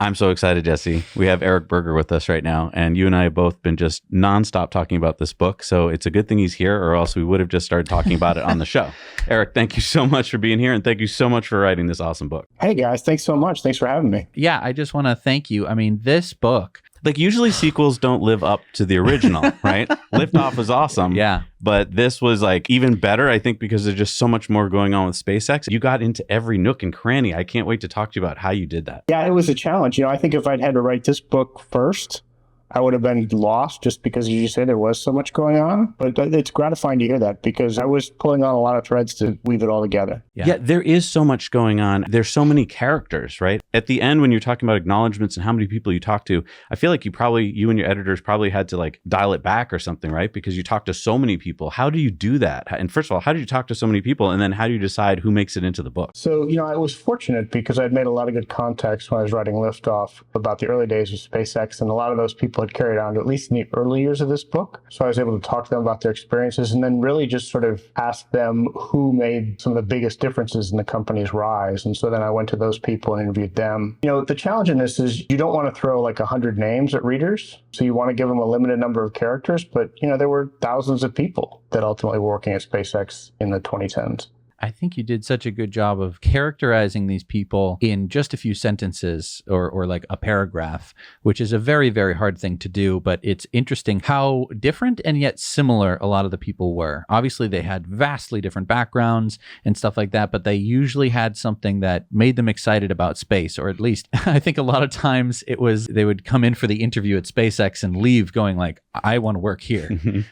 I'm so excited, Jesse. We have Eric Berger with us right now, and you and I have both been just nonstop talking about this book. So it's a good thing he's here, or else we would have just started talking about it on the show. Eric, thank you so much for being here, and thank you so much for writing this awesome book. Hey guys, thanks so much. Thanks for having me. Yeah, I just want to thank you. I mean, this book, like usually sequels don't live up to the original, right? Liftoff was awesome. Yeah. But this was like even better, I think, because there's just so much more going on with SpaceX. You got into every nook and cranny. I can't wait to talk to you about how you did that. Yeah, it was a challenge. I think if I'd had to write this book first, I would have been lost just because, as you say, there was so much going on. But it's gratifying to hear that because I was pulling on a lot of threads to weave it all together. Yeah, there is so much going on. There's so many characters, right? At the end, when you're talking about acknowledgments and how many people you talk to, I feel like you and your editors probably had to like dial it back or something, right? Because you talk to so many people. How do you do that? And first of all, how do you talk to so many people? And then how do you decide who makes it into the book? So, I was fortunate because I'd made a lot of good contacts when I was writing Liftoff about the early days of SpaceX. And a lot of those people had carried on, at least in the early years of this book. So I was able to talk to them about their experiences and then really just sort of ask them who made some of the biggest differences in the company's rise. And so then I went to those people and interviewed them. The challenge in this is you don't want to throw like 100 names at readers. So you want to give them a limited number of characters. But, there were thousands of people that ultimately were working at SpaceX in the 2010s. I think you did such a good job of characterizing these people in just a few sentences or like a paragraph, which is a very, very hard thing to do. But it's interesting how different and yet similar a lot of the people were. Obviously, they had vastly different backgrounds and stuff like that, but they usually had something that made them excited about space, or at least I think a lot of times it was they would come in for the interview at SpaceX and leave going like, I want to work here.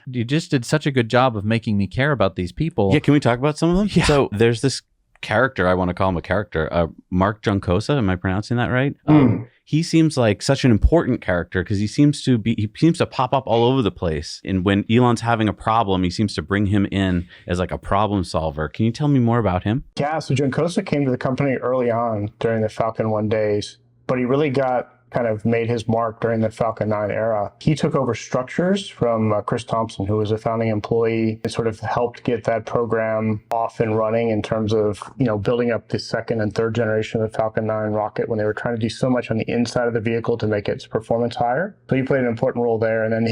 You just did such a good job of making me care about these people. Yeah, can we talk about some of them? Yeah. So there's this character, I want to call him a character, Mark Juncosa. Am I pronouncing that right? He seems like such an important character because he seems to pop up all over the place. And when Elon's having a problem, he seems to bring him in as like a problem solver. Can you tell me more about him? Yeah, so Juncosa came to the company early on during the Falcon 1 days, but he really kind of made his mark during the Falcon 9 era. He took over structures from Chris Thompson, who was a founding employee, and sort of helped get that program off and running in terms of, building up the second and third generation of the Falcon 9 rocket when they were trying to do so much on the inside of the vehicle to make its performance higher. So he played an important role there. And then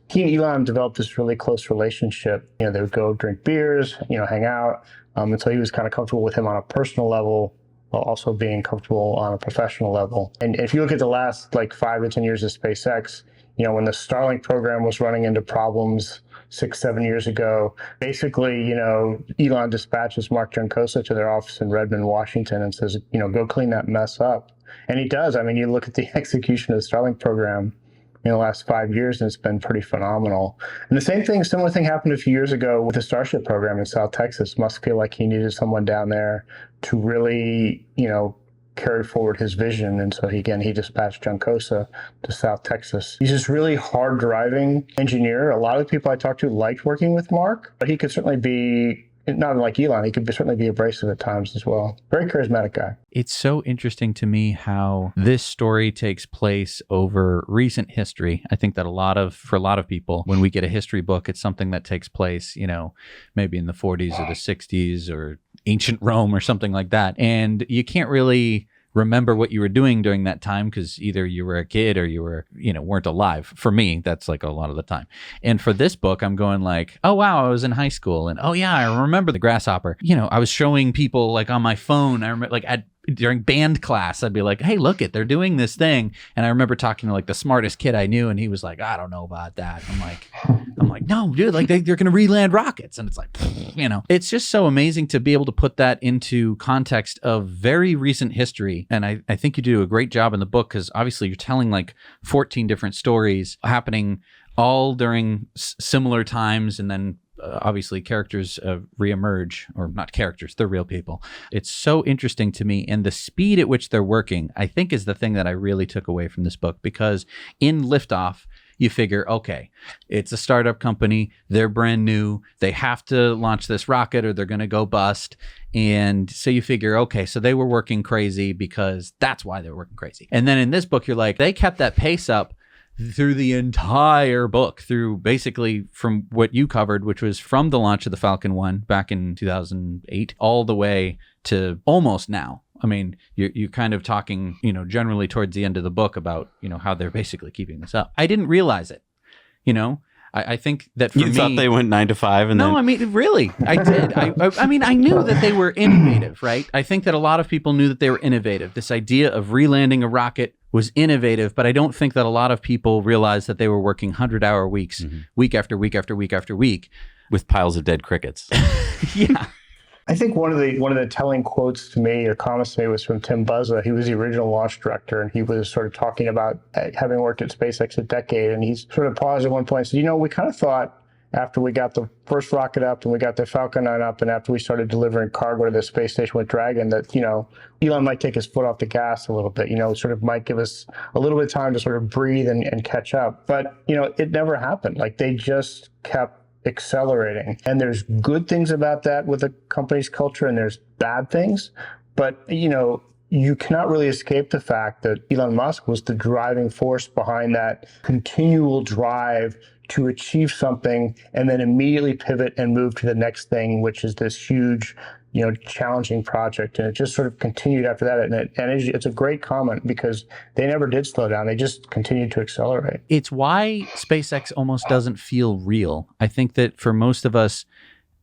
he and Elon developed this really close relationship. They would go drink beers, hang out. And so he was kind of comfortable with him on a personal level, while also being comfortable on a professional level. And if you look at the last 5 to 10 years of SpaceX, when the Starlink program was running into problems 6-7 years ago, basically, Elon dispatches Mark Juncosa to their office in Redmond, Washington and says, go clean that mess up. And he does. I mean, you look at the execution of the Starlink program in the last 5 years, and it's been pretty phenomenal. And the similar thing happened a few years ago with the Starship program in South Texas. Musk feel like he needed someone down there to really, carry forward his vision. And so he dispatched Juncosa to South Texas. He's this really hard driving engineer. A lot of the people I talked to liked working with Mark, but he could certainly be, not like Elon, he could certainly be abrasive at times as well. Very charismatic guy. It's so interesting to me how this story takes place over recent history. I think that for a lot of people, when we get a history book, it's something that takes place, maybe in the 40s or the 60s or ancient Rome or something like that. And you can't really remember what you were doing during that time because either you were a kid or you were, weren't alive. For me, that's like a lot of the time. And for this book, I'm going like, oh, wow, I was in high school. And oh, yeah, I remember the grasshopper. I was showing people like on my phone. I remember during band class, I'd be like, hey, look they're doing this thing. And I remember talking to like the smartest kid I knew. And he was like, I don't know about that. I'm like, no, dude, like they're going to re-land rockets. And it's like, it's just so amazing to be able to put that into context of very recent history. And I think you do a great job in the book because obviously you're telling like 14 different stories happening all during similar times. And then obviously characters reemerge, or not characters, they're real people. It's so interesting to me. And the speed at which they're working, I think, is the thing that I really took away from this book, because in Liftoff, you figure, okay, it's a startup company. They're brand new. They have to launch this rocket or they're going to go bust. And so you figure, okay, so they were working crazy because that's why they were working crazy. And then in this book, you're like, they kept that pace up through the entire book, through basically from what you covered, which was from the launch of the Falcon 1 back in 2008, all the way to almost now. I mean, you're kind of talking, you know, generally towards the end of the book about, you know, how they're basically keeping this up. I didn't realize it, you know. I think that for me... You thought they went 9 to 5 and no, then... I mean, really, I did. I mean, I knew that they were innovative, right? I think that a lot of people knew that they were innovative. This idea of re-landing a rocket was innovative, but I don't think that a lot of people realized that they were working 100-hour weeks, week after week after week after week. With piles of dead crickets. Yeah. I think one of the telling quotes to me or comments to me was from Tim Buzza. He was the original launch director, and he was sort of talking about having worked at SpaceX a decade. And he's sort of paused at one point and said, you know, we kind of thought after we got the first rocket up and we got the Falcon 9 up and after we started delivering cargo to the space station with Dragon that, you know, Elon might take his foot off the gas a little bit, you know, sort of might give us a little bit of time to sort of breathe and catch up. But, you know, it never happened. Like they just kept accelerating. And there's good things about that with a company's culture and there's bad things. But, you know, you cannot really escape the fact that Elon Musk was the driving force behind that continual drive to achieve something and then immediately pivot and move to the next thing, which is this huge, you know, challenging project. And it just sort of continued after that. And it's a great comment because they never did slow down. They just continued to accelerate. It's why SpaceX almost doesn't feel real. I think that for most of us,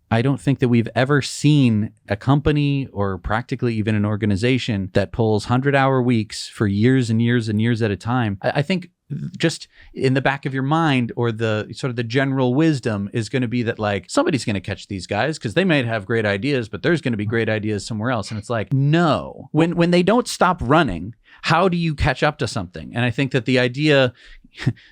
I don't think that we've ever seen a company or practically even an organization that pulls 100-hour weeks for years and years and years at a time. I think just in the back of your mind or the sort of the general wisdom is going to be that like somebody's going to catch these guys because they might have great ideas, but there's going to be great ideas somewhere else. And it's like, no, when they don't stop running, how do you catch up to something? And I think that the idea,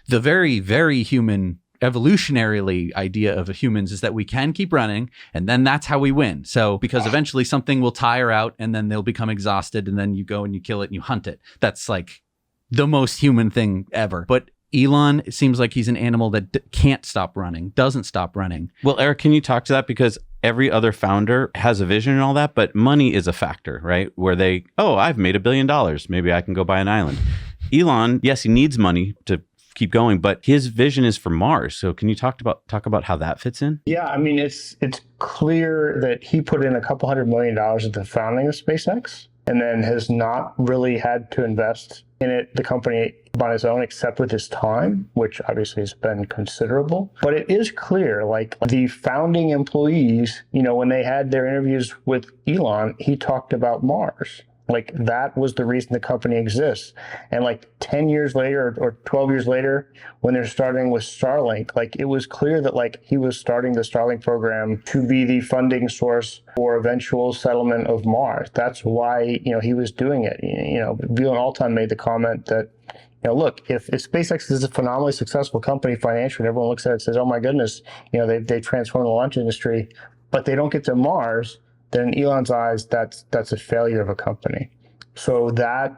the very, very human evolutionarily idea of humans is that we can keep running and then that's how we win. So because eventually something will tire out and then they'll become exhausted and then you go and you kill it and you hunt it. That's like the most human thing ever. But Elon, it seems like he's an animal that can't stop running, doesn't stop running. Well, Eric, can you talk to that? Because every other founder has a vision and all that, but money is a factor, right? Where they, oh, I've made $1 billion. Maybe I can go buy an island. Elon, yes, he needs money to keep going, but his vision is for Mars. So can you talk about how that fits in? Yeah, I mean, it's clear that he put in a couple $100 million at the founding of SpaceX and then has not really had to invest in it, the company on his own, except with his time, which obviously has been considerable. But it is clear, like the founding employees, you know, when they had their interviews with Elon, he talked about Mars. Like that was the reason the company exists. And like 10 years later or 12 years later, when they're starting with Starlink, like it was clear that like he was starting the Starlink program to be the funding source for eventual settlement of Mars. That's why, you know, he was doing it. You know, Bjorn Altan made the comment that, you know, look, if SpaceX is a phenomenally successful company financially, and everyone looks at it and says, oh my goodness, you know, they transformed the launch industry, but they don't get to Mars, then in Elon's eyes, that's a failure of a company. So that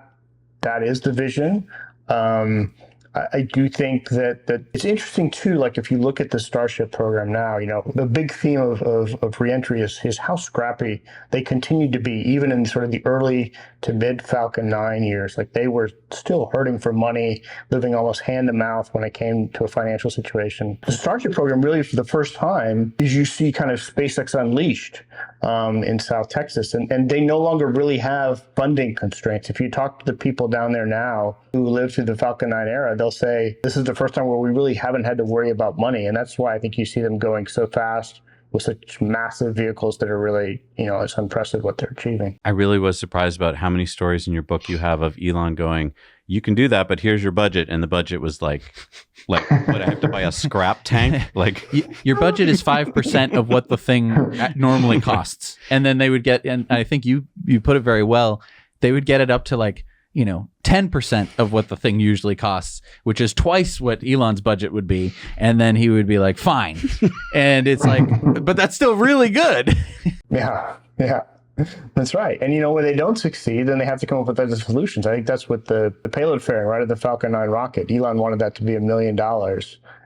is the vision. I do think that it's interesting too, like if you look at the Starship program now, you know, the big theme of reentry is how scrappy they continue to be, even in sort of the early to mid Falcon 9 years. Like they were still hurting for money, living almost hand to mouth when it came to a financial situation. The Starship program really, for the first time, is you see kind of SpaceX Unleashed in South Texas. And they no longer really have funding constraints. If you talk to the people down there now who lived through the Falcon 9 era, they'll say, this is the first time where we really haven't had to worry about money. And that's why I think you see them going so fast with such massive vehicles that are really, you know, it's unprecedented what they're achieving. I really was surprised about how many stories in your book you have of Elon going, you can do that, but here's your budget. And the budget was like what, I have to buy a scrap tank? Like your budget is 5% of what the thing normally costs. And then they would get, and I think you put it very well, they would get it up to like, you know, 10% of what the thing usually costs, which is twice what Elon's budget would be. And then he would be like, fine. And it's like, but that's still really good. Yeah. That's right. And, you know, when they don't succeed, then they have to come up with other solutions. I think that's what the payload fairing, right, of the Falcon 9 rocket. Elon wanted that to be $1 million.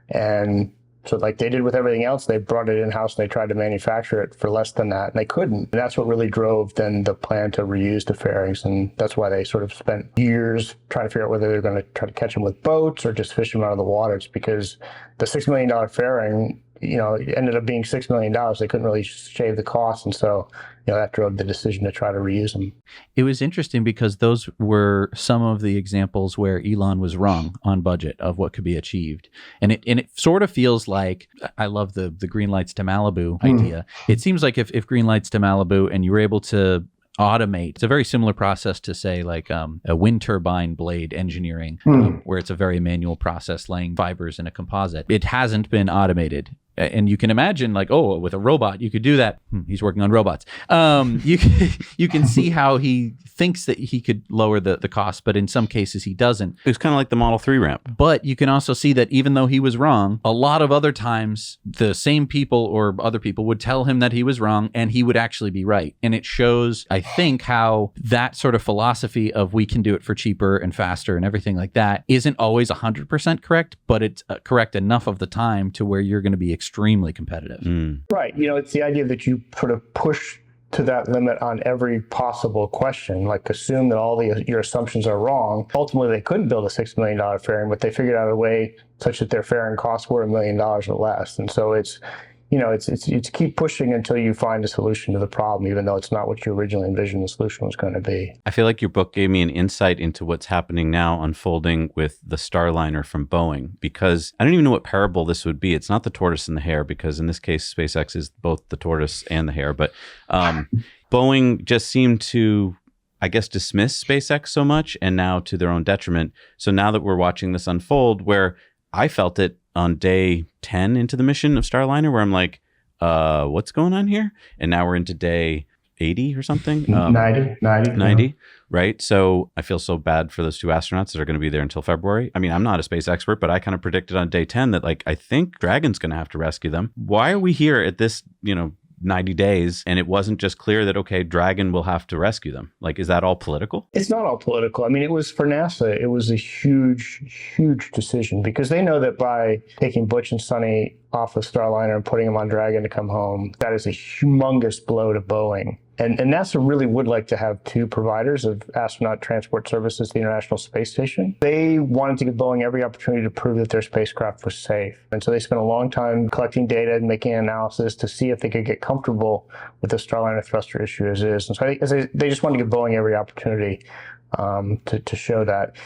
And so like they did with everything else, they brought it in-house and they tried to manufacture it for less than that. And they couldn't. And that's what really drove then the plan to reuse the fairings. And that's why they sort of spent years trying to figure out whether they're going to try to catch them with boats or just fish them out of the waters, because the $6 million fairing, you know, it ended up being $6 million. They couldn't really shave the cost. And so that drove the decision to try to reuse them. It was interesting because those were some of the examples where Elon was wrong on budget of what could be achieved. And it sort of feels like, I love the green lights to Malibu idea. It seems like if green lights to Malibu and you were able to automate, it's a very similar process to say like a wind turbine blade engineering, where it's a very manual process laying fibers in a composite. It hasn't been automated. And you can imagine like, oh, with a robot, you could do that. He's working on robots. You can see how he thinks that he could lower the cost, but in some cases he doesn't. It's kind of like the Model 3 ramp. But you can also see that even though he was wrong, a lot of other times the same people or other people would tell him that he was wrong and he would actually be right. And it shows, I think, how that sort of philosophy of we can do it for cheaper and faster and everything like that isn't always 100% correct, but it's correct enough of the time to where you're going to be extremely competitive. Right. It's the idea that you sort of push to that limit on every possible question, like assume that all your assumptions are wrong. Ultimately, they couldn't build a $6 million fairing, but they figured out a way such that their fairing costs were $1 million or less. And so it's keep pushing until you find a solution to the problem, even though it's not what you originally envisioned the solution was going to be. I feel like your book gave me an insight into what's happening now unfolding with the Starliner from Boeing, because I don't even know what parable this would be. It's not the tortoise and the hare, because in this case, SpaceX is both the tortoise and the hare. But Boeing just seemed to, I guess, dismiss SpaceX so much, and now to their own detriment. So now that we're watching this unfold, where I felt it on day 10 into the mission of Starliner, where I'm like, what's going on here? And now we're into day 80 or something. 90, right? So I feel so bad for those two astronauts that are going to be there until February. I mean, I'm not a space expert, but I kind of predicted on day 10 that like, I think Dragon's going to have to rescue them. Why are we here at this, 90 days, and it wasn't just clear that, okay, Dragon will have to rescue them? Like, is that all political? It's not all political. I mean, it was for NASA, it was a huge, huge decision, because they know that by taking Butch and Sonny off of Starliner and putting them on Dragon to come home, that is a humongous blow to Boeing. And NASA really would like to have two providers of astronaut transport services to the International Space Station. They wanted to give Boeing every opportunity to prove that their spacecraft was safe. And so they spent a long time collecting data and making analysis to see if they could get comfortable with the Starliner thruster issue as is. And so they just wanted to give Boeing every opportunity to show that.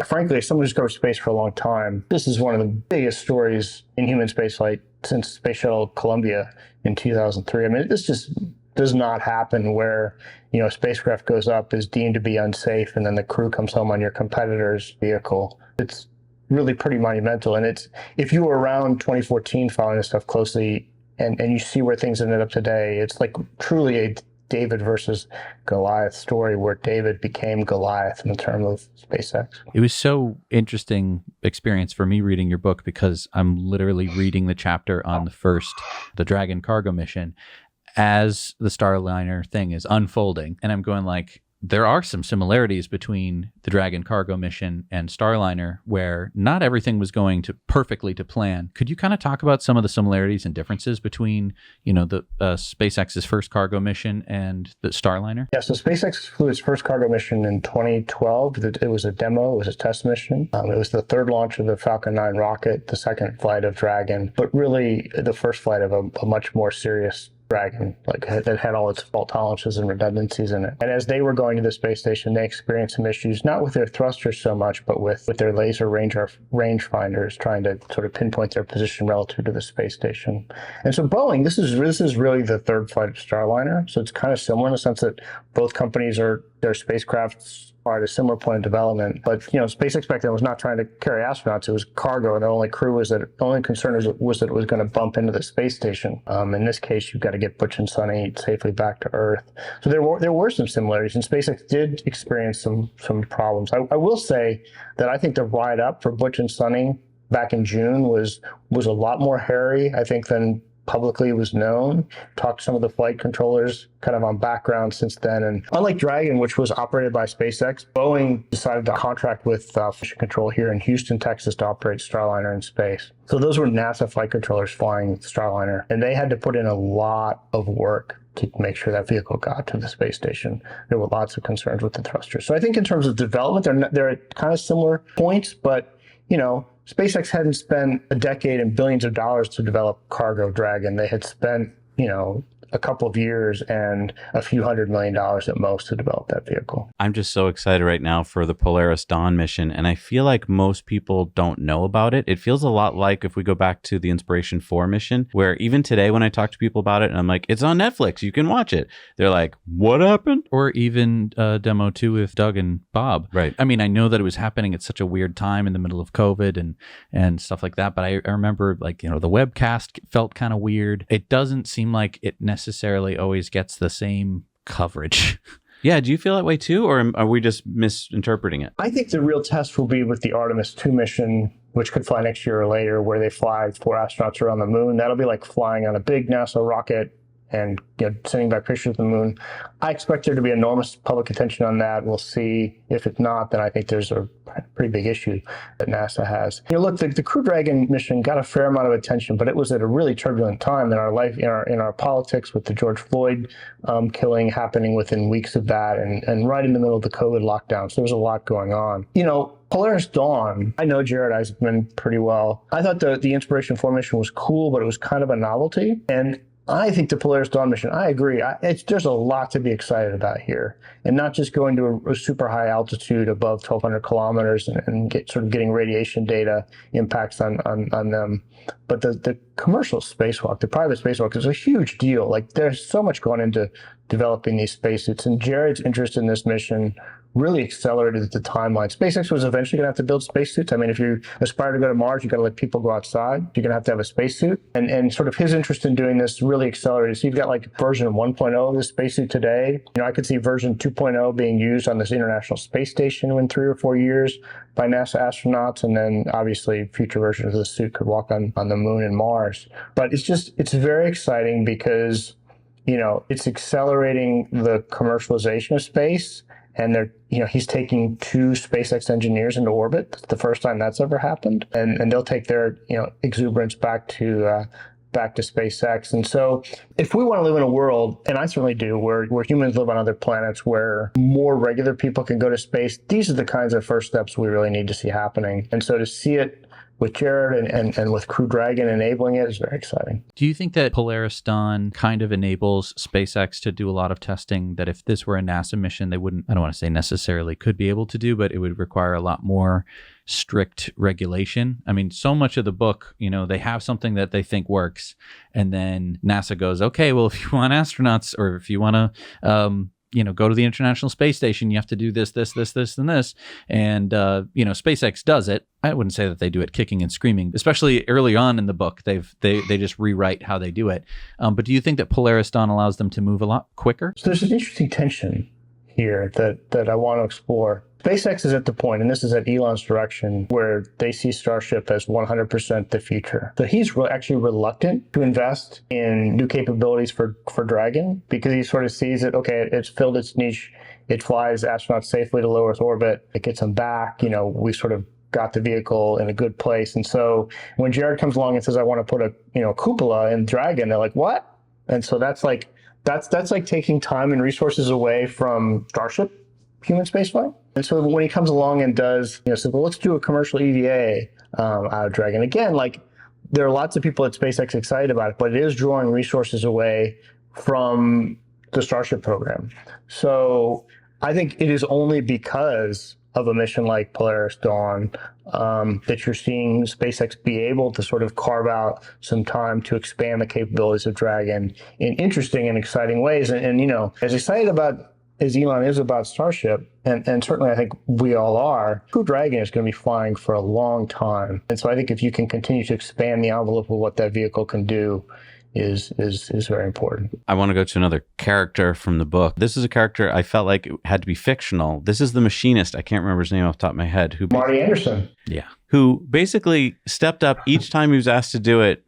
Frankly, as someone who's covered space for a long time, this is one of the biggest stories in human spaceflight since Space Shuttle Columbia in 2003. I mean, this just does not happen where, a spacecraft goes up, is deemed to be unsafe, and then the crew comes home on your competitor's vehicle. It's really pretty monumental. And if you were around 2014 following this stuff closely and you see where things ended up today, it's like truly a David versus Goliath story, where David became Goliath in the term of SpaceX. It was so interesting experience for me reading your book, because I'm literally reading the chapter on the Dragon cargo mission as the Starliner thing is unfolding. And I'm going like, there are some similarities between the Dragon cargo mission and Starliner, where not everything was going perfectly to plan. Could you kind of talk about some of the similarities and differences between, the SpaceX's first cargo mission and the Starliner? Yeah, so SpaceX flew its first cargo mission in 2012. It was a demo, it was a test mission. It was the third launch of the Falcon 9 rocket, the second flight of Dragon, but really the first flight of a much more serious Dragon, that had all its fault tolerances and redundancies in it. And as they were going to the space station, they experienced some issues, not with their thrusters so much, but with their laser rangefinders, trying to sort of pinpoint their position relative to the space station. And so Boeing, this is really the third flight of Starliner. So it's kind of similar in the sense that both companies their spacecrafts are at a similar point in development. But, SpaceX back then was not trying to carry astronauts. It was cargo. And the only concern was that it was going to bump into the space station. In this case, you've got to get Butch and Sonny safely back to Earth. So there were some similarities, and SpaceX did experience some problems. I will say that I think the ride up for Butch and Sonny back in June was a lot more hairy, I think, than publicly was known. Talked to some of the flight controllers kind of on background since then. And unlike Dragon, which was operated by SpaceX, Boeing decided to contract with Mission Control here in Houston, Texas to operate Starliner in space. So those were NASA flight controllers flying Starliner, and they had to put in a lot of work to make sure that vehicle got to the space station. There were lots of concerns with the thrusters. So I think in terms of development, they're at kind of similar points, but SpaceX hadn't spent a decade and billions of dollars to develop cargo Dragon. They had spent, a couple of years and a few $100 million at most to develop that vehicle. I'm just so excited right now for the Polaris Dawn mission, and I feel like most people don't know about it. It feels a lot like if we go back to the Inspiration 4 mission, where even today when I talk to people about it and I'm like, it's on Netflix, you can watch it, they're like, what happened? Or even Demo 2 with Doug and Bob. Right. I mean, I know that it was happening at such a weird time in the middle of COVID and stuff like that, but I remember, like, you know, the webcast felt kind of weird. It doesn't seem like it necessarily always gets the same coverage. Yeah, do you feel that way too, or are we just misinterpreting it? I think the real test will be with the Artemis 2 mission, which could fly next year or later, where they fly 4 astronauts around the moon. That'll be like flying on a big NASA rocket and, you know, sending back pictures of the moon. I expect there to be enormous public attention on that. We'll see. If it's not, then I think there's a pretty big issue that NASA has. You know, look, the Crew Dragon mission got a fair amount of attention, but it was at a really turbulent time in our life, in our politics, with the George Floyd killing happening within weeks of that, and right in the middle of the COVID lockdown. So there was a lot going on. You know, Polaris Dawn, I know Jared Isaacman pretty well. I thought the Inspiration 4 mission was cool, but it was kind of a novelty. And I think the Polaris Dawn mission, I agree. There's a lot to be excited about here, and not just going to a super high altitude above 1,200 kilometers and getting radiation data impacts on them. But the commercial spacewalk, the private spacewalk, is a huge deal. Like, there's so much going into developing these spacesuits, and Jared's interest in this mission really accelerated the timeline. SpaceX was eventually going to have to build spacesuits. I mean, if you aspire to go to Mars, you got to let people go outside. You're going to have a spacesuit. And sort of his interest in doing this really accelerated. So you've got like version 1.0 of this spacesuit today. You know, I could see version 2.0 being used on this International Space Station in 3 or 4 years by NASA astronauts. And then obviously future versions of the suit could walk on the moon and Mars. But it's very exciting because, you know, it's accelerating the commercialization of space. And he's taking 2 SpaceX engineers into orbit. It's the first time that's ever happened. And they'll take their, exuberance back to SpaceX. And so if we want to live in a world, and I certainly do, where humans live on other planets, where more regular people can go to space, these are the kinds of first steps we really need to see happening. And so to see it with Jared and with Crew Dragon enabling it is very exciting. Do you think that Polaris Dawn kind of enables SpaceX to do a lot of testing that if this were a NASA mission, they wouldn't, I don't want to say necessarily could be able to do, but it would require a lot more strict regulation? I mean, so much of the book, they have something that they think works, and then NASA goes, okay, well, if you want astronauts, or if you want to, go to the International Space Station, you have to do this, and this. And, SpaceX does it. I wouldn't say that they do it kicking and screaming, especially early on in the book. They just rewrite how they do it. But do you think that Polaris Dawn allows them to move a lot quicker? So there's an interesting tension here that I want to explore. SpaceX is at the point, and this is at Elon's direction, where they see Starship as 100% the future. So he's actually reluctant to invest in new capabilities for Dragon, because he sort of sees it, okay, it's filled its niche. It flies astronauts safely to low Earth orbit. It gets them back. We sort of got the vehicle in a good place. And so when Jared comes along and says, I want to put a cupola in Dragon, they're like, what? And so that's like taking time and resources away from Starship human spaceflight. And so when he comes along and does, says, well, let's do a commercial EVA out of Dragon. Again, there are lots of people at SpaceX excited about it, but it is drawing resources away from the Starship program. So I think it is only because of a mission like Polaris Dawn that you're seeing SpaceX be able to sort of carve out some time to expand the capabilities of Dragon in interesting and exciting ways. And as excited about as Elon is about Starship, and certainly I think we all are, Crew Dragon is going to be flying for a long time. And so I think if you can continue to expand the envelope of what that vehicle can do is very important. I want to go to another character from the book. This is a character I felt like it had to be fictional. This is the machinist. I can't remember his name off the top of my head. Marty Anderson. Yeah. Who basically stepped up each time he was asked to do it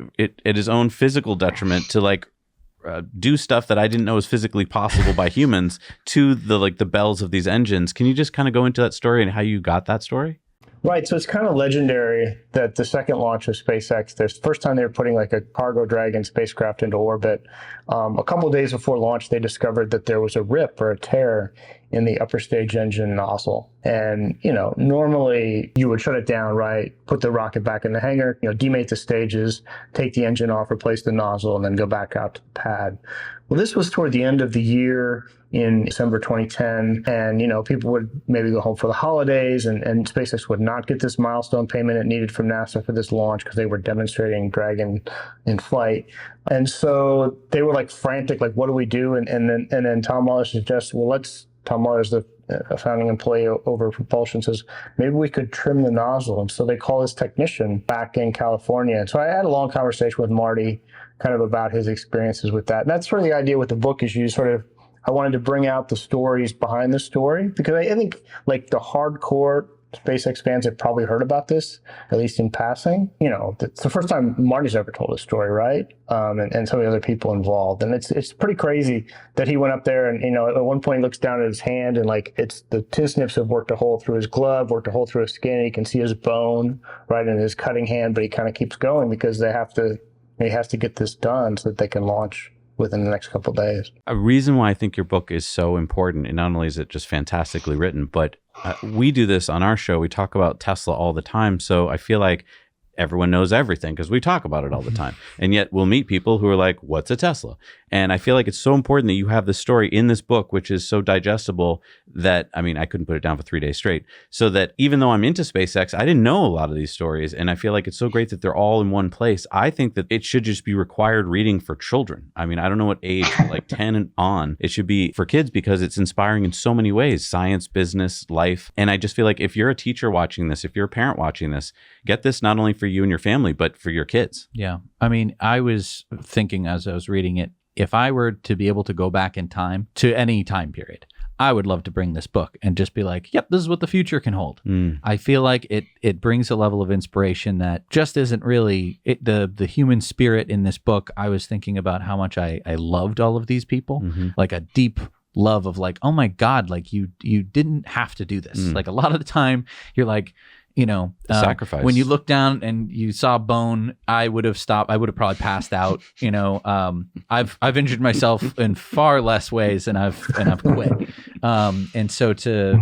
at his own physical detriment to do stuff that I didn't know was physically possible by humans to the bells of these engines. Can you just kind of go into that story and how you got that story? Right. So it's kind of legendary that the second launch of SpaceX, the first time they were putting a cargo Dragon spacecraft into orbit, a couple of days before launch, they discovered that there was a rip or a tear in the upper stage engine nozzle. And, normally you would shut it down, right? Put the rocket back in the hangar, demate the stages, take the engine off, replace the nozzle, and then go back out to the pad. Well, this was toward the end of the year in December 2010, and people would maybe go home for the holidays, and SpaceX would not get this milestone payment it needed from NASA for this launch because they were demonstrating Dragon in flight. And so they were like frantic, like, what do we do? And then Tom Muller suggests, Tom Muller is the founding employee over propulsion, says, maybe we could trim the nozzle. And so they call this technician back in California. And so I had a long conversation with Marty kind of about his experiences with that. And that's sort of the idea with the book, is I wanted to bring out the stories behind the story, because I think like the hardcore SpaceX fans have probably heard about this, at least in passing. It's the first time Marty's ever told a story, right? And some of the other people involved. And it's pretty crazy that he went up there and, at one point he looks down at his hand and like it's the tin snips have worked a hole through his glove, worked a hole through his skin, and you can see his bone right in his cutting hand, but he kind of keeps going because he has to get this done so that they can launch within the next couple of days. A reason why I think your book is so important, and not only is it just fantastically written, but we do this on our show. We talk about Tesla all the time. So I feel like everyone knows everything because we talk about it all the time. And yet we'll meet people who are like, what's a Tesla? And I feel like it's so important that you have the story in this book, which is so digestible that, I couldn't put it down for 3 days straight. So that even though I'm into SpaceX, I didn't know a lot of these stories. And I feel like it's so great that they're all in one place. I think that it should just be required reading for children. I don't know what age, like 10 and on, it should be for kids because it's inspiring in so many ways, science, business, life. And I just feel like if you're a teacher watching this, if you're a parent watching this, get this not only for you and your family, but for your kids. Yeah. I was thinking as I was reading it, if I were to be able to go back in time to any time period, I would love to bring this book and just be like, yep, this is what the future can hold. I feel like it brings a level of inspiration that just isn't really the human spirit in this book. I was thinking about how much I loved all of these people, like a deep love of like, oh my God, like you didn't have to do this. Like a lot of the time you're like, sacrifice. When you look down and you saw bone, I would have stopped. I would have probably passed out. I've injured myself in far less ways, and I've quit. And so to,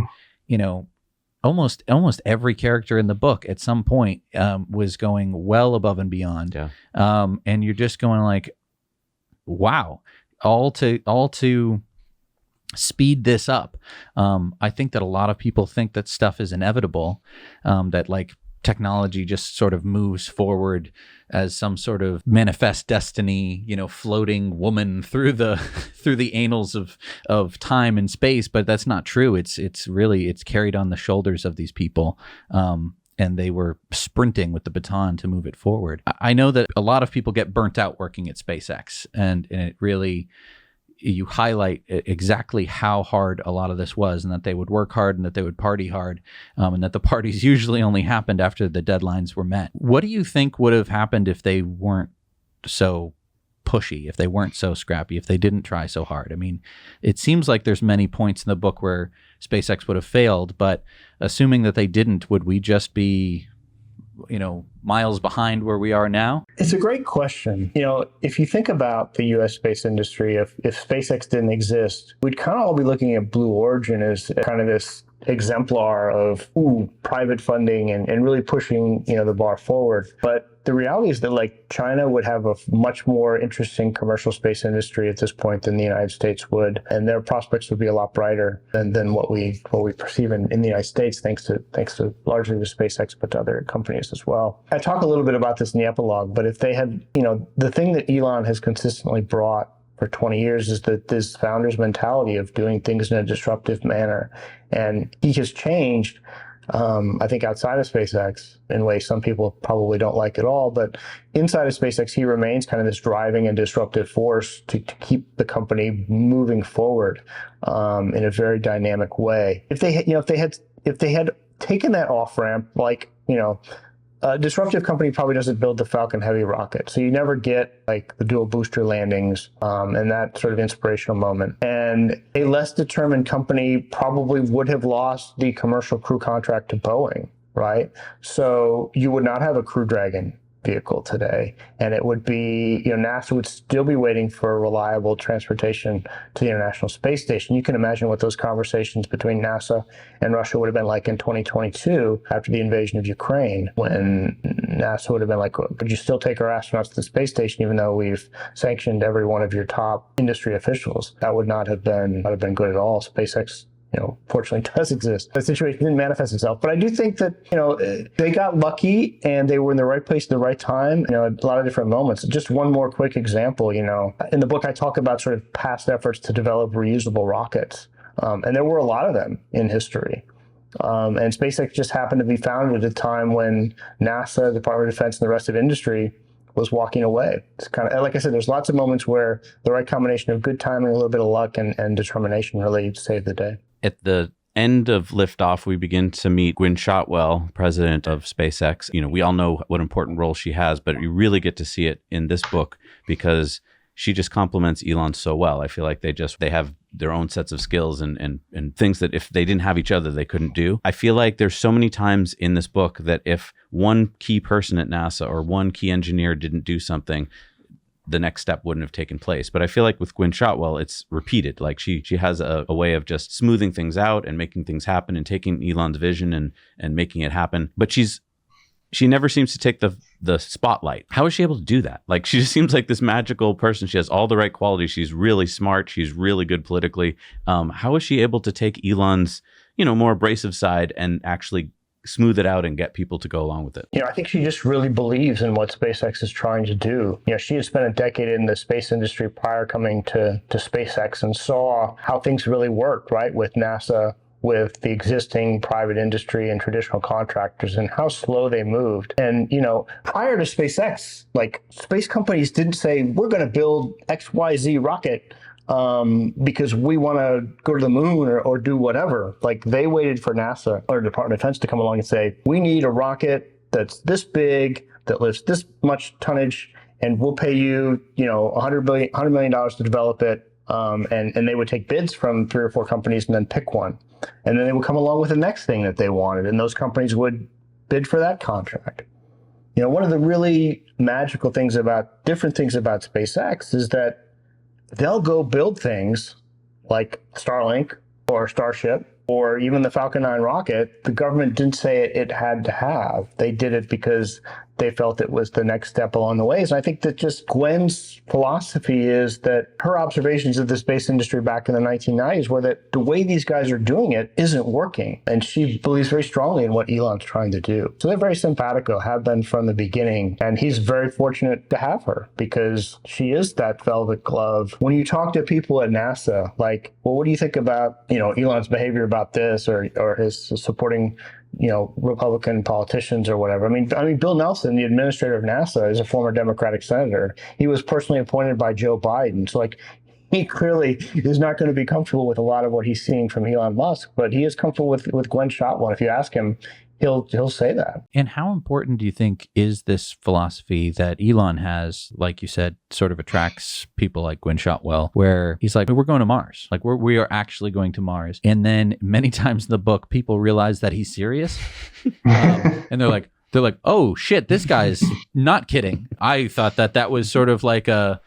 almost every character in the book at some point was going well above and beyond. Yeah. And you're just going like, wow, all to speed this up. I think that a lot of people think that stuff is inevitable, that like technology just sort of moves forward as some sort of manifest destiny, floating woman through the annals of time and space. But that's not true. It's carried on the shoulders of these people. And they were sprinting with the baton to move it forward. I know that a lot of people get burnt out working at SpaceX, and it really, you highlight exactly how hard a lot of this was, and that they would work hard and that they would party hard, and that the parties usually only happened after the deadlines were met. What do you think would have happened if they weren't so pushy, if they weren't so scrappy, if they didn't try so hard? It seems like there's many points in the book where SpaceX would have failed, but assuming that they didn't, would we just be miles behind where we are now? It's a great question. If you think about the U.S. space industry, if SpaceX didn't exist, we'd kind of all be looking at Blue Origin as kind of this exemplar of private funding and really pushing the bar forward. But the reality is that like China would have a much more interesting commercial space industry at this point than the United States would, and their prospects would be a lot brighter than what we perceive in the United States, thanks to largely to SpaceX, but to other companies as well. I talk a little bit about this in the epilogue, but if they had, the thing that Elon has consistently brought for 20 years is that this founder's mentality of doing things in a disruptive manner. And he has changed, I think, outside of SpaceX in ways some people probably don't like at all. But inside of SpaceX, he remains kind of this driving and disruptive force to keep the company moving forward in a very dynamic way. If they had taken that off ramp, like, a disruptive company probably doesn't build the Falcon Heavy rocket. So you never get like the dual booster landings and that sort of inspirational moment. And a less determined company probably would have lost the commercial crew contract to Boeing, right? So you would not have a Crew Dragon vehicle today. And it would be, NASA would still be waiting for reliable transportation to the International Space Station. You can imagine what those conversations between NASA and Russia would have been like in 2022 after the invasion of Ukraine, when NASA would have been like, would you still take our astronauts to the space station even though we've sanctioned every one of your top industry officials? That would not have been good at all. SpaceX fortunately does exist. The situation didn't manifest itself. But I do think that, they got lucky and they were in the right place at the right time, a lot of different moments. Just one more quick example, in the book, I talk about sort of past efforts to develop reusable rockets. And there were a lot of them in history. And SpaceX just happened to be founded at a time when NASA, the Department of Defense, and the rest of industry was walking away. It's kind of, like I said, there's lots of moments where the right combination of good timing, a little bit of luck, and determination really saved the day. At the end of liftoff, we begin to meet Gwynne Shotwell, president of SpaceX. We all know what important role she has, but you really get to see it in this book because she just complements Elon so well. I feel like they have their own sets of skills and things that if they didn't have each other, they couldn't do. I feel like there's so many times in this book that if one key person at NASA or one key engineer didn't do something, the next step wouldn't have taken place. But I feel like with Gwynne Shotwell, it's repeated. Like she has a way of just smoothing things out and making things happen and taking Elon's vision and making it happen. But she never seems to take the spotlight. How is she able to do that? Like, she just seems like this magical person. She has all the right qualities. She's really smart. She's really good politically. How is she able to take Elon's, more abrasive side and actually smooth it out and get people to go along with it? I think she just really believes in what SpaceX is trying to do. She had spent a decade in the space industry prior coming to SpaceX and saw how things really worked, right, with NASA, with the existing private industry and traditional contractors, and how slow they moved. And, prior to SpaceX, like, space companies didn't say, we're going to build XYZ rocket because we want to go to the moon or do whatever. Like, they waited for NASA or Department of Defense to come along and say, we need a rocket that's this big, that lifts this much tonnage, and we'll pay you, $100 million to develop it. And they would take bids from 3 or 4 companies and then pick one. And then they would come along with the next thing that they wanted, and those companies would bid for that contract. One of the really magical things different things about SpaceX is that they'll go build things like Starlink or Starship or even the Falcon 9 rocket. The government didn't say it had to have. They did it because they felt it was the next step along the ways. And I think that just Gwen's philosophy is that her observations of the space industry back in the 1990s were that the way these guys are doing it isn't working. And she believes very strongly in what Elon's trying to do. So they're very simpatico, have been from the beginning. And he's very fortunate to have her because she is that velvet glove. When you talk to people at NASA, like, well, what do you think about, Elon's behavior about this or his supporting Republican politicians or whatever. I mean, Bill Nelson, the administrator of NASA, is a former Democratic senator. He was personally appointed by Joe Biden. So, like, he clearly is not going to be comfortable with a lot of what he's seeing from Elon Musk, but he is comfortable with Gwynne Shotwell. If you ask him, he'll say that. And how important do you think is this philosophy that Elon has, like you said, sort of attracts people like Gwynne Shotwell, where he's like, we're going to Mars. Like, we are actually going to Mars. And then many times in the book, people realize that he's serious. And they're like, oh shit, this guy's not kidding. I thought that was sort of like a,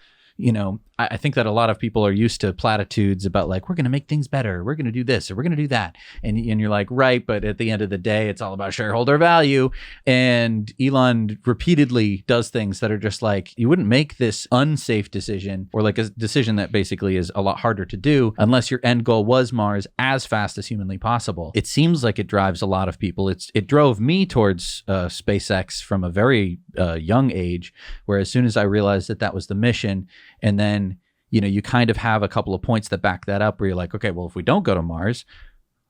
I think that a lot of people are used to platitudes about, like, we're going to make things better. We're going to do this or we're going to do that. And you're like, right. But at the end of the day, it's all about shareholder value. And Elon repeatedly does things that are just like, you wouldn't make this unsafe decision, or like a decision that basically is a lot harder to do, unless your end goal was Mars as fast as humanly possible. It seems like it drives a lot of people. It drove me towards SpaceX from a very young age, where as soon as I realized that was the mission, and then you kind of have a couple of points that back that up, where you're like, okay, well, if we don't go to Mars,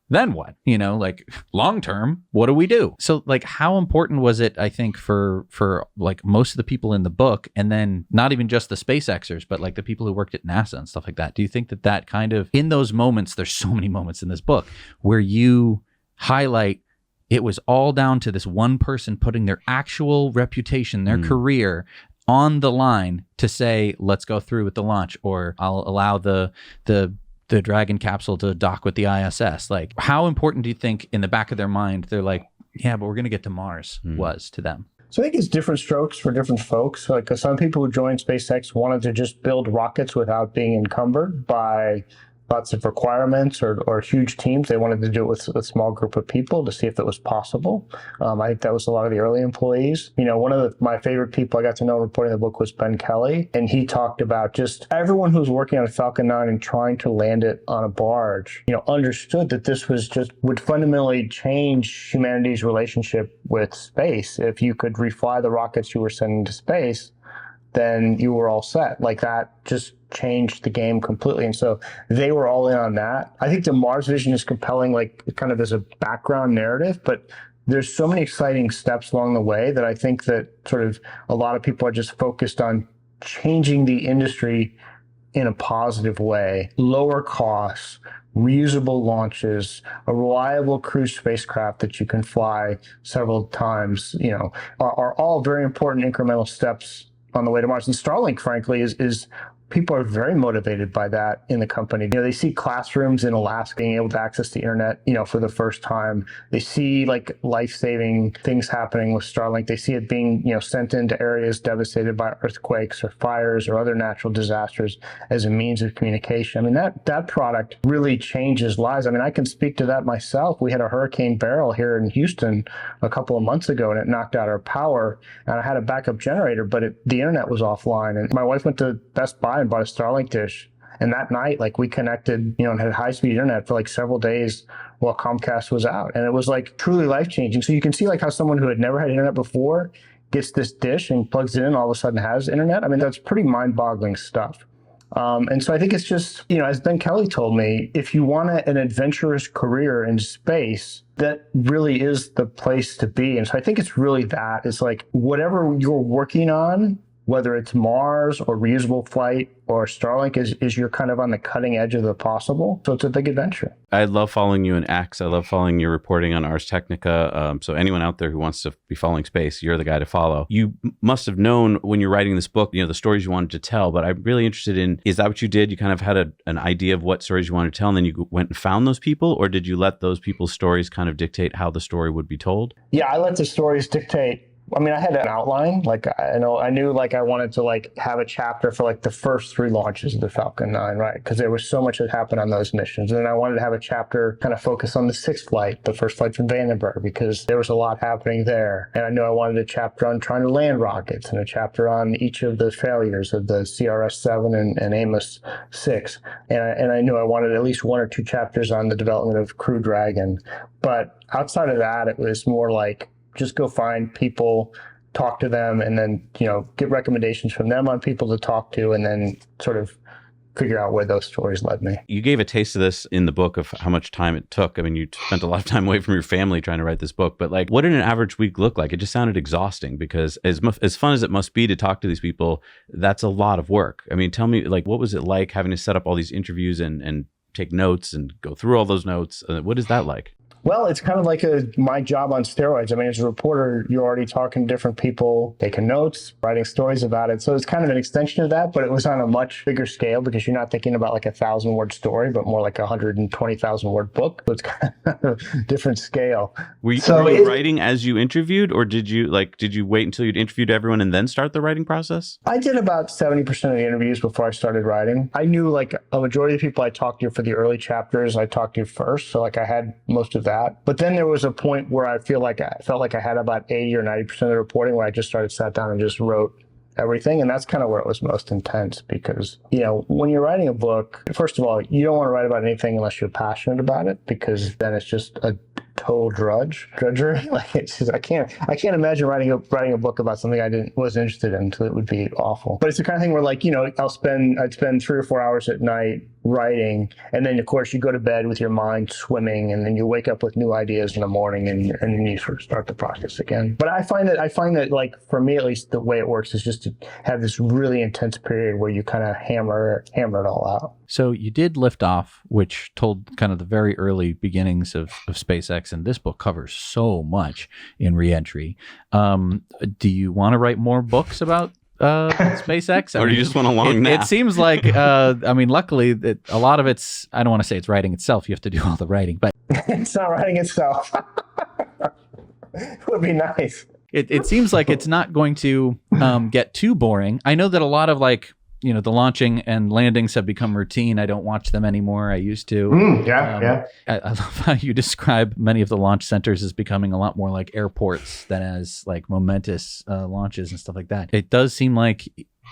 then what? Like, long term, what do we do? So, like, how important was it, I think, for like most of the people in the book, and then not even just the SpaceXers, but like the people who worked at NASA and stuff like that? Do you think that kind of, in those moments, there's so many moments in this book where you highlight it was all down to this one person putting their actual reputation, their career on the line to say, let's go through with the launch, or I'll allow the Dragon capsule to dock with the ISS. Like, how important do you think in the back of their mind they're like, yeah, but we're going to get to Mars was to them? So I think it's different strokes for different folks. Like some people who joined SpaceX wanted to just build rockets without being encumbered by lots of requirements or huge teams. They wanted to do it with a small group of people to see if it was possible. I think that was a lot of the early employees. One of my favorite people I got to know reporting the book was Ben Kelly, and he talked about just everyone who was working on Falcon 9 and trying to land it on a barge, understood that this would fundamentally change humanity's relationship with space. If you could refly the rockets you were sending to space, then you were all set. Like that just changed the game completely. And so they were all in on that. I think the Mars vision is compelling, like kind of as a background narrative, but there's so many exciting steps along the way that I think that sort of a lot of people are just focused on changing the industry in a positive way. Lower costs, reusable launches, a reliable cruise spacecraft that you can fly several times, are all very important incremental steps on the way to Mars. And Starlink, frankly, is people are very motivated by that in the company. They see classrooms in Alaska being able to access the internet, for the first time. They see like life-saving things happening with Starlink. They see it being, sent into areas devastated by earthquakes or fires or other natural disasters as a means of communication. I mean, that product really changes lives. I mean, I can speak to that myself. We had a Hurricane Beryl here in Houston a couple of months ago, and it knocked out our power, and I had a backup generator, but the internet was offline. And my wife went to Best Buy and bought a Starlink dish. And that night, like we connected, and had high-speed internet for like several days while Comcast was out. And it was like truly life-changing. So you can see like how someone who had never had internet before gets this dish and plugs it in, all of a sudden has internet. I mean, that's pretty mind-boggling stuff. And so I think it's just, as Ben Kelly told me, if you want an adventurous career in space, that really is the place to be. And so I think it's really that. It's like whatever you're working on, whether it's Mars or reusable flight or Starlink, is you're kind of on the cutting edge of the possible. So it's a big adventure. I love following you in X. I love following your reporting on Ars Technica. So anyone out there who wants to be following space, you're the guy to follow. You must have known when you're writing this book, the stories you wanted to tell, but I'm really interested in, is that what you did? You kind of had an idea of what stories you wanted to tell, and then you went and found those people, or did you let those people's stories kind of dictate how the story would be told? Yeah, I let the stories dictate. I mean, I had an outline. Like I knew like I wanted to like have a chapter for like the first 3 launches of the Falcon 9, right? Because there was so much that happened on those missions. And then I wanted to have a chapter kind of focus on the 6th flight, the first flight from Vandenberg, because there was a lot happening there. And I knew I wanted a chapter on trying to land rockets and a chapter on each of the failures of the CRS-7 and Amos 6. And I knew I wanted at least 1 or 2 chapters on the development of Crew Dragon. But outside of that, it was more like, just go find people, talk to them, and then, get recommendations from them on people to talk to, and then sort of figure out where those stories led me. You gave a taste of this in the book of how much time it took. I mean, you spent a lot of time away from your family trying to write this book, but like, what did an average week look like? It just sounded exhausting, because as fun as it must be to talk to these people, that's a lot of work. I mean, tell me, like, what was it like having to set up all these interviews and take notes and go through all those notes? What is that like? Well, it's kind of like my job on steroids. I mean, as a reporter, you're already talking to different people, taking notes, writing stories about it. So it's kind of an extension of that, but it was on a much bigger scale, because you're not thinking about like a 1,000-word story, but more like a 120,000-word book. So it's kind of a different scale. Were you writing as you interviewed, or did you wait until you'd interviewed everyone and then start the writing process? I did about 70% of the interviews before I started writing. I knew like a majority of the people I talked to for the early chapters, I talked to first. So like I had most of that. But then there was a point where I felt like I had about 80 or 90% of the reporting where I just sat down and just wrote everything. And that's kind of where it was most intense, because, when you're writing a book, first of all, you don't want to write about anything unless you're passionate about it, because then it's just a total drudgery. Like it's just, I can't imagine writing a book about something I wasn't interested in, so it would be awful. But it's the kind of thing where like, I'd spend 3 or 4 hours at night writing, and then of course you go to bed with your mind swimming, and then you wake up with new ideas in the morning, and then you sort of start the process again. But I find that like, for me at least, the way it works is just to have this really intense period where you kind of hammer it all out. So you did lift off, which told kind of the very early beginnings of SpaceX, and this book covers so much in REENTRY. Do you want to write more books about SpaceX? Or do you just want a long nap? It seems like, luckily, a lot of it's, I don't want to say it's writing itself. You have to do all the writing, but It's not writing itself. It would be nice. It seems like it's not going to get too boring. I know that a lot of like, you know, the launching and landings have become routine. I don't watch them anymore. I used to. Yeah. I love how you describe many of the launch centers as becoming a lot more like airports than as like momentous launches and stuff like that. It does seem like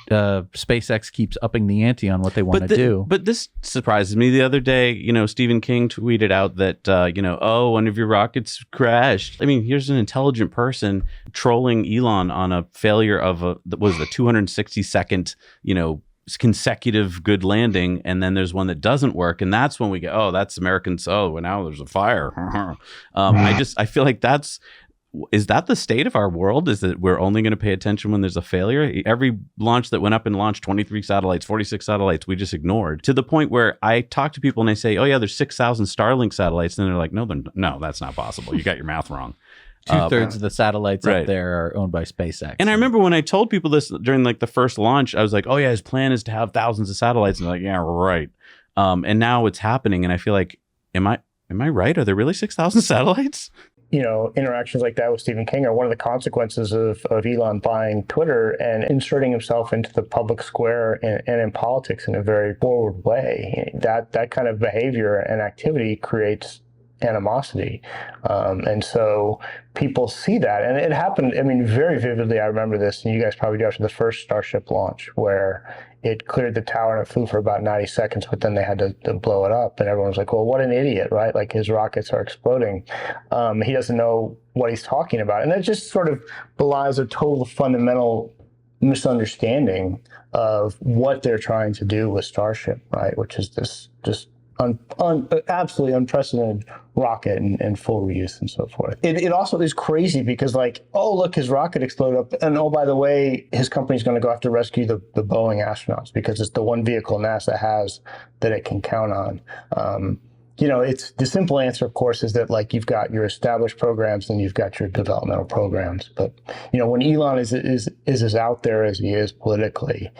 SpaceX keeps upping the ante on what they want to do. But this surprises me. The other day, you know, Stephen King tweeted out that, you know, oh, one of your rockets crashed. I mean, here's an intelligent person trolling Elon on a failure of a 260-second, you know, consecutive good landing, and then there's one that doesn't work, and that's when we go, oh, that's Americans. Oh, well, now there's a fire. I feel like is that the state of our world? Is that we're only going to pay attention when there's a failure? Every launch that went up and launched 23 satellites, 46 satellites, we just ignored, to the point where I talk to people and they say, oh yeah, there's 6,000 Starlink satellites. And they're like, no, that's not possible. You got your math wrong. 2/3 of the satellites right up there are owned by SpaceX. And I remember when I told people this during like the first launch, I was like, oh yeah, his plan is to have thousands of satellites. And they're like, yeah, right. And now it's happening. And I feel like, am I right? Are there really 6,000 satellites? You know, interactions like that with Stephen King are one of the consequences of Elon buying Twitter and inserting himself into the public square and in politics in a very forward way. That kind of behavior and activity creates animosity. And so people see that. And it happened, I mean, very vividly. I remember this, and you guys probably do, after the first Starship launch, where it cleared the tower and it flew for about 90 seconds, but then they had to blow it up. And everyone was like, well, what an idiot, right? Like, his rockets are exploding. He doesn't know what he's talking about. And that just sort of belies a total fundamental misunderstanding of what they're trying to do with Starship, right? Which is this just absolutely unprecedented rocket and full reuse and so forth. It also is crazy because, like, oh, look, his rocket exploded up. And oh, by the way, his company's going to go have to rescue the Boeing astronauts because it's the one vehicle NASA has that it can count on. You know, it's the simple answer, of course, is that, like, you've got your established programs and you've got your developmental programs. But, you know, when Elon is as out there as he is politically,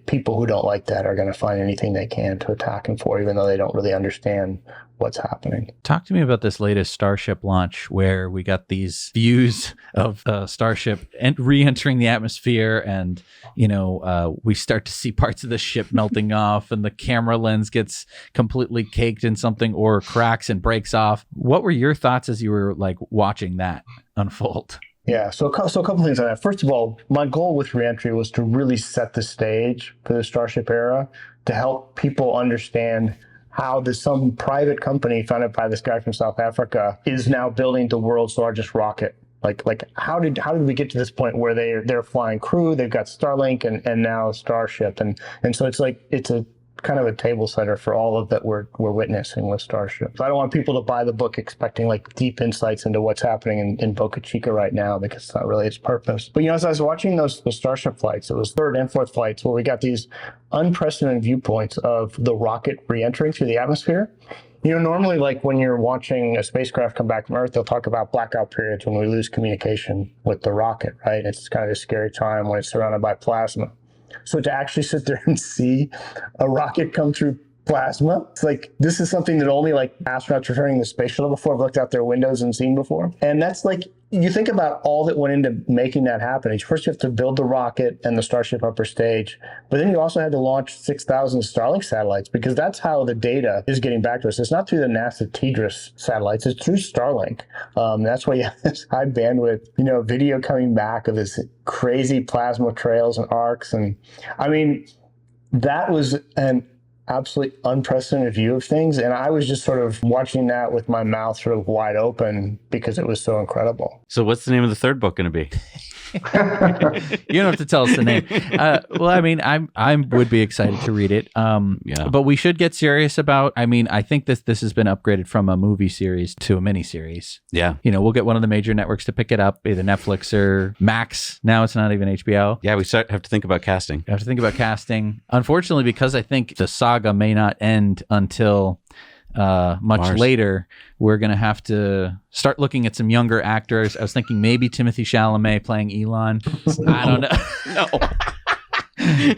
people who don't like that are going to find anything they can to attack him for, even though they don't really understand what's happening. Talk to me about this latest Starship launch where we got these views of Starship re-entering the atmosphere, and, you know, we start to see parts of the ship melting off, and the camera lens gets completely caked in something or cracks and breaks off. What were your thoughts as you were, like, watching that unfold? Yeah, so a couple things on that. First of all, my goal with REENTRY was to really set the stage for the Starship era, to help people understand how some private company founded by this guy from South Africa is now building the world's largest rocket. Like how did we get to this point where they're flying crew, they've got Starlink and now Starship, and so it's a kind of a table setter for all of that we're witnessing with Starship. So I don't want people to buy the book expecting like deep insights into what's happening in Boca Chica right now, because it's not really its purpose. But, you know, as I was watching the Starship flights, it was third and fourth flights where we got these unprecedented viewpoints of the rocket re-entering through the atmosphere. You know, normally, like, when you're watching a spacecraft come back from Earth, they'll talk about blackout periods when we lose communication with the rocket, right? It's kind of a scary time when it's surrounded by plasma. So to actually sit there and see a rocket come through plasma, it's like, this is something that only, like, astronauts returning to the space shuttle before have looked out their windows and seen before. And that's, like, you think about all that went into making that happen. First, you have to build the rocket and the Starship upper stage, but then you also had to launch 6,000 Starlink satellites, because that's how the data is getting back to us. It's not through the NASA TDRS satellites, it's through Starlink. That's why you have this high bandwidth, you know, video coming back of this crazy plasma trails and arcs. And I mean, that was an absolutely unprecedented view of things. And I was just sort of watching that with my mouth sort of wide open because it was so incredible. So what's the name of the third book going to be? You don't have to tell us the name. Well, I mean, I would be excited to read it. Yeah. But we should get serious about, I mean, I think this has been upgraded from a movie series to a mini series. Yeah. You know, we'll get one of the major networks to pick it up, either Netflix or Max. Now it's not even HBO. Yeah, we have to think about casting. You have to think about casting. Unfortunately, because I think the saga may not end until much Mars. later, we're going to have to start looking at some younger actors. I was thinking maybe Timothy Chalamet playing Elon. I don't know. No.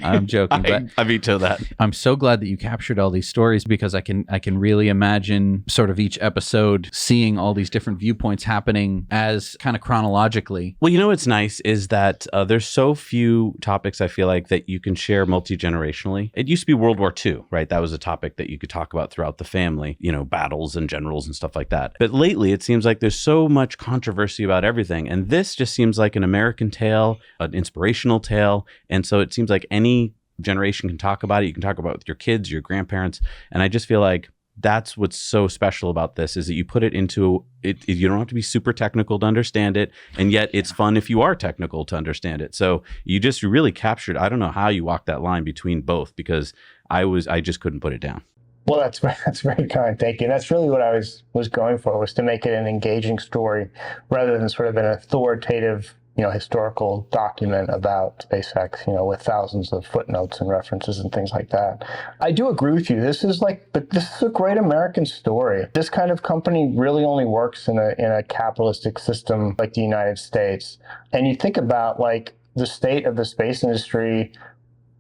I'm joking, but I veto that. I'm so glad that you captured all these stories, because I can really imagine sort of each episode seeing all these different viewpoints happening as kind of chronologically. Well, you know what's nice is that there's so few topics I feel like that you can share multi-generationally. It used to be World War II, right? That was a topic that you could talk about throughout the family, you know, battles and generals and stuff like that. But lately, it seems like there's so much controversy about everything. And this just seems like an American tale, an inspirational tale. And so it seems like any generation can talk about it. You can talk about it with your kids, your grandparents. And I just feel like that's what's so special about this, is that you put it into it. You don't have to be super technical to understand it. And yet it's fun if you are technical to understand it. So you really captured, I don't know how you walked that line between both, because I just couldn't put it down. Well, that's very kind. Thank you. That's really what I was going for, was to make it an engaging story rather than sort of an authoritative, historical document about SpaceX, with thousands of footnotes and references and things like that. I do agree with you. This is a great American story. This kind of company really only works in a capitalistic system like the United States. And you think about the state of the space industry.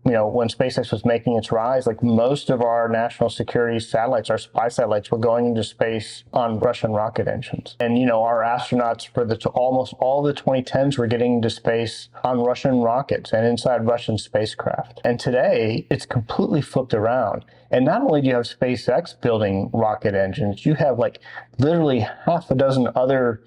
When SpaceX was making its rise, most of our national security satellites, our spy satellites, were going into space on Russian rocket engines. And, our astronauts for almost all the 2010s were getting into space on Russian rockets and inside Russian spacecraft. And today, it's completely flipped around. And not only do you have SpaceX building rocket engines, you have literally half a dozen other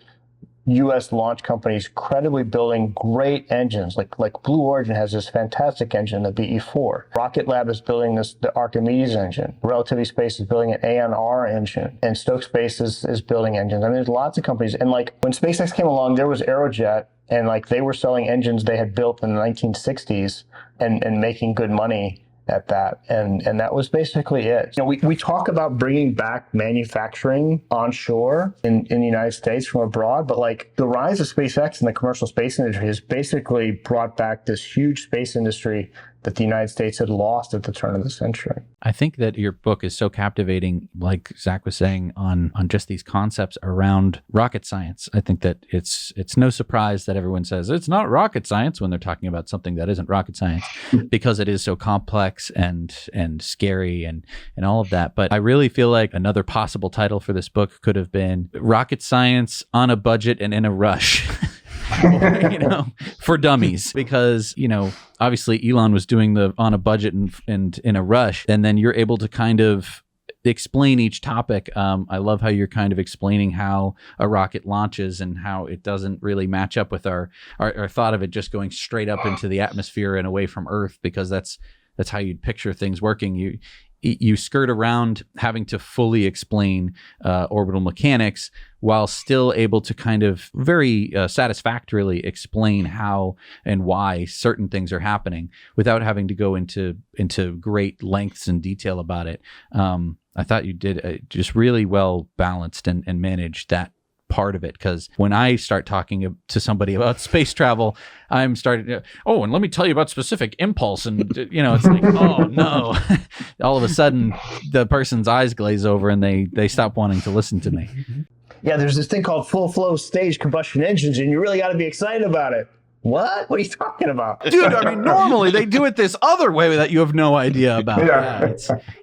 U.S. launch companies credibly building great engines. Like Blue Origin has this fantastic engine, the BE-4. Rocket Lab is building the Archimedes engine. Relativity Space is building an ANR engine. And Stoke Space is building engines. I mean, there's lots of companies. And when SpaceX came along, there was Aerojet, and they were selling engines they had built in the 1960s and making good money at that. And that was basically it. We talk about bringing back manufacturing onshore in the United States from abroad, but the rise of SpaceX and the commercial space industry has basically brought back this huge space industry that the United States had lost at the turn of the century. I think that your book is so captivating, like Zach was saying, on just these concepts around rocket science. I think that it's no surprise that everyone says it's not rocket science when they're talking about something that isn't rocket science, because it is so complex and scary and all of that. But I really feel like another possible title for this book could have been Rocket Science on a Budget and in a Rush. For dummies, because obviously Elon was doing the on a budget and in a rush, and then you're able to kind of explain each topic. I love how you're kind of explaining how a rocket launches and how it doesn't really match up with our thought of it just going straight up into the atmosphere and away from Earth, because that's how you'd picture things working. You skirt around having to fully explain orbital mechanics while still able to kind of very satisfactorily explain how and why certain things are happening without having to go into great lengths and detail about it. I thought you did just really well balanced and managed that part of it, because when I start talking to somebody about space travel, I'm starting to, and let me tell you about specific impulse, and it's like, oh no. All of a sudden the person's eyes glaze over and they stop wanting to listen to me. Yeah, there's this thing called full flow stage combustion engines, and you really got to be excited about it. What are you talking about? Dude, I mean, normally they do it this other way that you have no idea about. Yeah,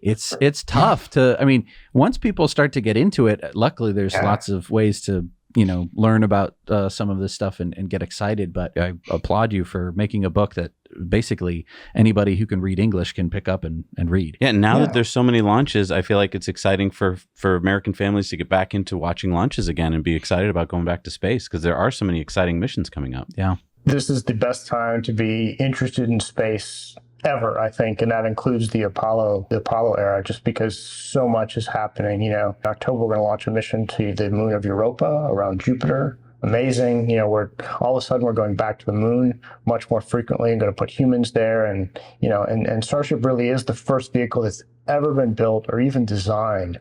it's tough to, once people start to get into it, luckily there's lots of ways to, learn about some of this stuff and get excited. But I applaud you for making a book that basically anybody who can read English can pick up and read. Yeah, now that there's so many launches, I feel like it's exciting for American families to get back into watching launches again and be excited about going back to space, because there are so many exciting missions coming up. Yeah. This is the best time to be interested in space ever, I think, and that includes the Apollo era, just because so much is happening. In October, we're going to launch a mission to the moon of Europa around Jupiter. Amazing. We're all of a sudden we're going back to the moon much more frequently and going to put humans there. And, and Starship really is the first vehicle that's ever been built or even designed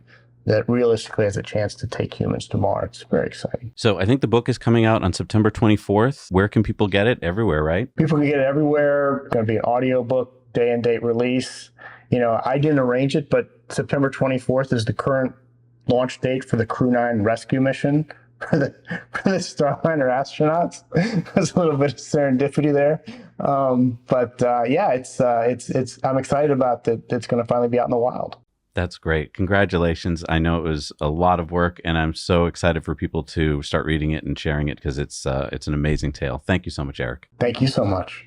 that realistically has a chance to take humans to Mars. It's very exciting. So I think the book is coming out on September 24th. Where can people get it? Everywhere, right? People can get it everywhere. It's going to be an audiobook, day and date release. I didn't arrange it, but September 24th is the current launch date for the Crew 9 rescue mission for the Starliner astronauts. There's a little bit of serendipity there, but yeah, it's I'm excited about that. It's going to finally be out in the wild. That's great. Congratulations. I know it was a lot of work, and I'm so excited for people to start reading it and sharing it because it's an amazing tale. Thank you so much, Eric. Thank you so much.